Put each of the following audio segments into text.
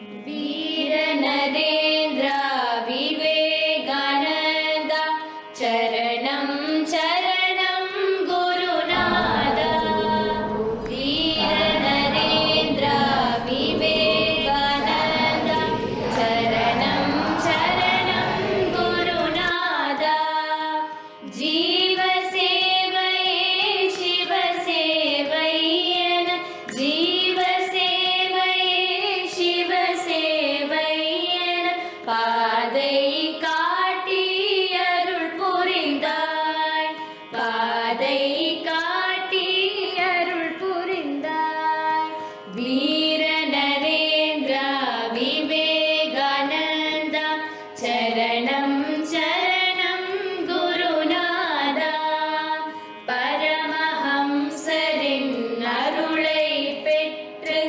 वीर नरेन्द्र विवेकानंद चरणं चरणं गुरुनाथ। वीर नरेन्द्र विवेकानंद चरणं चरणं गुरुनाथ। जीव सेवये शिव सेवय्यन जीव सेवये शिव सेवय्यन பாதை காட்டி அருள் புரிந்தாய் பாதை காட்டி அருள் புரிந்தாய் வீர நரேந்திர விவேகானந்த சரணம் சரணம் குருநாதா பரமஹம்சரின் அருளை பெற்று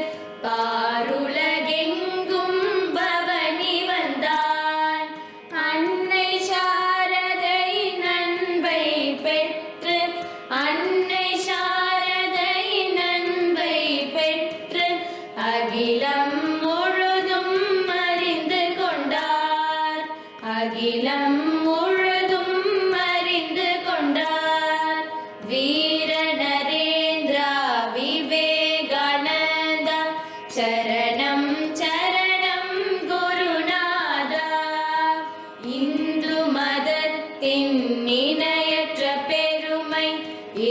பாருலகெங்கும் பவனி வந்தான் அன்னை சாரதை நண்பை பெற்று அன்னை சாரதை நண்பை பெற்று அகிலம் முழுதும் அறிந்து கொண்டார் அகிலம் முழுதும் அறிந்து கொண்டார் வீர நரேந்திர விவேகானந்த சரணம் சரணம் குருநாதா இந்து மதத்தின் இணையற்ற பெருமை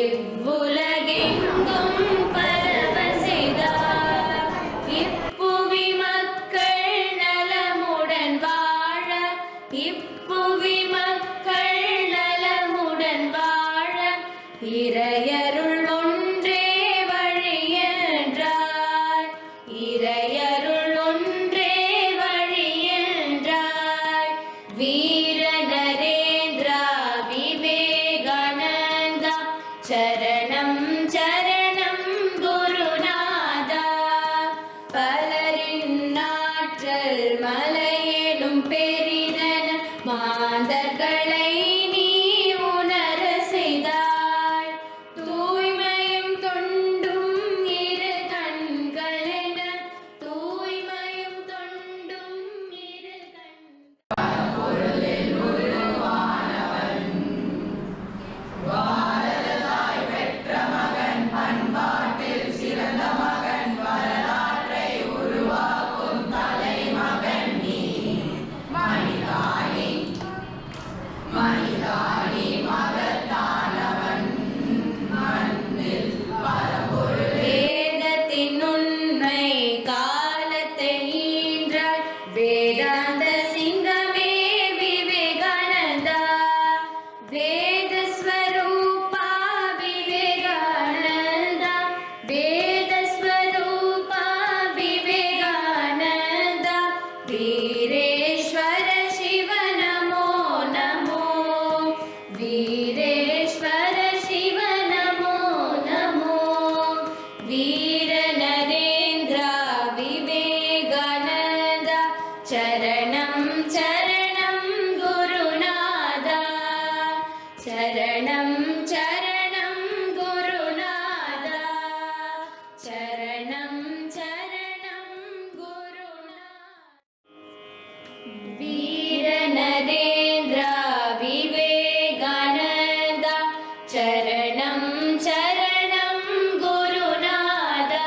இவ்வுலகெங்கும் பரவ செய்தார் இப்புவி மக்கள் நலமுடன் வாழ இப்புவி மக்கள் நலமுடன் வாழ இறையருள் ஒன்றே வழி என்றாய் இறையருள் ஒன்றே வழி என்றாய் வீர நரேந்திர விவேகானந்த சரணம் சரணம் குருநாதா பலரின் ஆற்றல் மலையேடும் பெரிதன மாந்தர்களை நீ உணர செய்தாய் தூய்மையும் தொண்டும் இரு கண்களென தூய்மையும் தொண்டும் இரு கண் வேதத்தின் உண்மை காலத்தை ஈன்றாய் வேதாந்த சிங்கமே விவேகானந்தா வேத ஸ்வரூபா விவேகானந்தா வேத ஸ்வரூபா விவேகானந்தா வீரேஸ்வர சிவ நமோ நமோ வீரேஸ்வர சிவ நமோ நமோ வீர நரேந்திர விவேகானந்த சரணம் சரணம் குருநாதா சரணம் சரணம் குருநாதா சரணம் சரணம் குருநாதா வீர நரேந்திர விவேகானந்த சரணம் சரணம் குருநாதா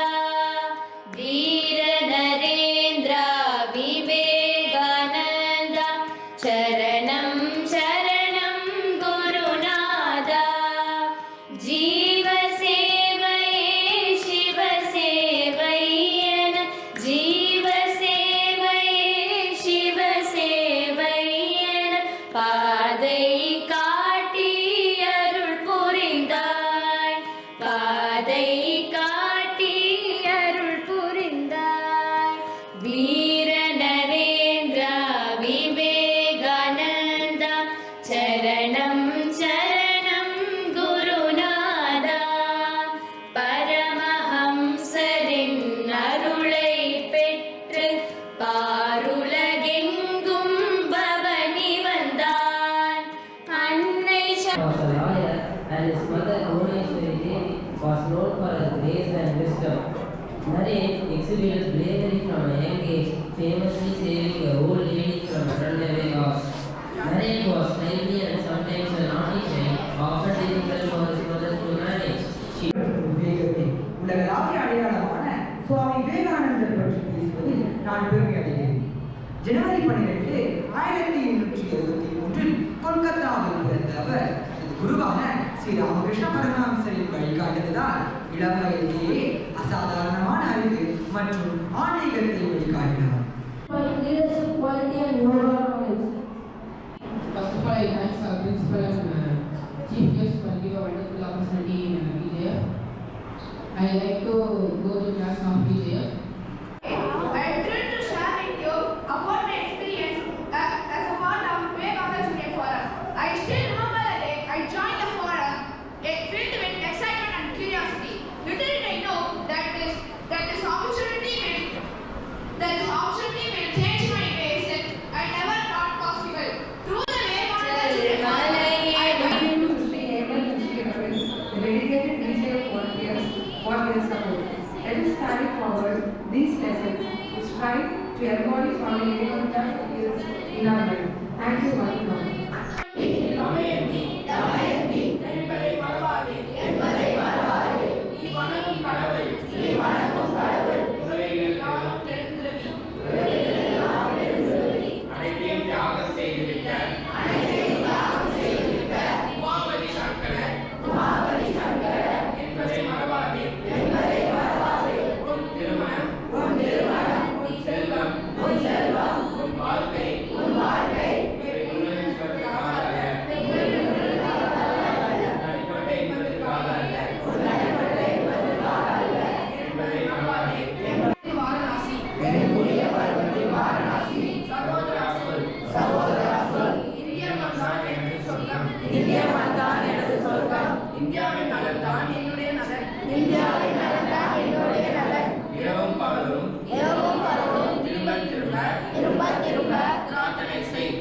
வீர நரேந்திர விவேகானந்த சரணம் சரணம் குருநாதா ஜீவ சேவயே சிவ சேவய்யன ஜீவ சேவயே சிவ சேவய்யன பாதை காட்டி அருள் புரிந்தாய் பாதை காட்டி அருள் புரிந்தாய் வீர நரேந்திர விவேகானந்த சரணம் சரணம் குருநாதா பரமஹம்சரின் அருளை பெற்று பாருலகெங்கும் பவனி வந்தான் அன்னை was a lawyer and his mother Bhuvaneshwari Devi was known for her grace and wisdom. Naren exhibited bravery from a young age, famously saving a old lady from runaway loss. Narayana was lively and sometimes a naughty child, often difficult for his mother to manage. உலகளாவிய அடையாளமான சுவாமி விவேகானந்தர் பற்றி பேசுவதில் நான் பெருமை அடைகிறேன். ஜனவரி 12, 1873 கொல்கத்தாவில் பிறந்த அவர் குருவான ஸ்ரீ ராமகிருஷ்ண பரமஹம்சரின் வழிகாட்டுதலால் இளம் வயதிலேயே அசாதாரணமான அறிவு மற்றும் ஆன்மீகத்தை வழிகாட்டினார். Leadership quality and moral knowledge. First of all, I thank our principal and chief guest for giving a wonderful opportunity in VJF. I like to go to class of VJF. I am thrilled to share with you about my experience as a part of Vivekananda Student Forum. I still remember the day I joined the forum, filled with excitement and curiosity. Little did I know that this opportunity will change my days that I never thought possible. Through the Vivekananda Student Forum, I dedicated VJF volunteers for their support. Let us carry forward these lessons to strive to embody Swami Vivekananda's ideals in our life. Thank you once more. அனைத்தையும் தியாகம் செய்துவிட்ட உமாபதி சங்கரர் என்பதை மறவாதே. உன் திருமணம், உன் செல்வம், உன் வாழ்க்கை இவை முன்னேற்றத்திற்காக அல்ல. தனிப்பட்ட இன்பத்திற்காக அல்ல என்பதை மறவாதே. சகோதரா சொல். இந்தியாவின் நலன் தான் என்னுடைய நலன். இரவும் பகலும் திரும்ப திரும்ப பிரார்த்தனை செய்.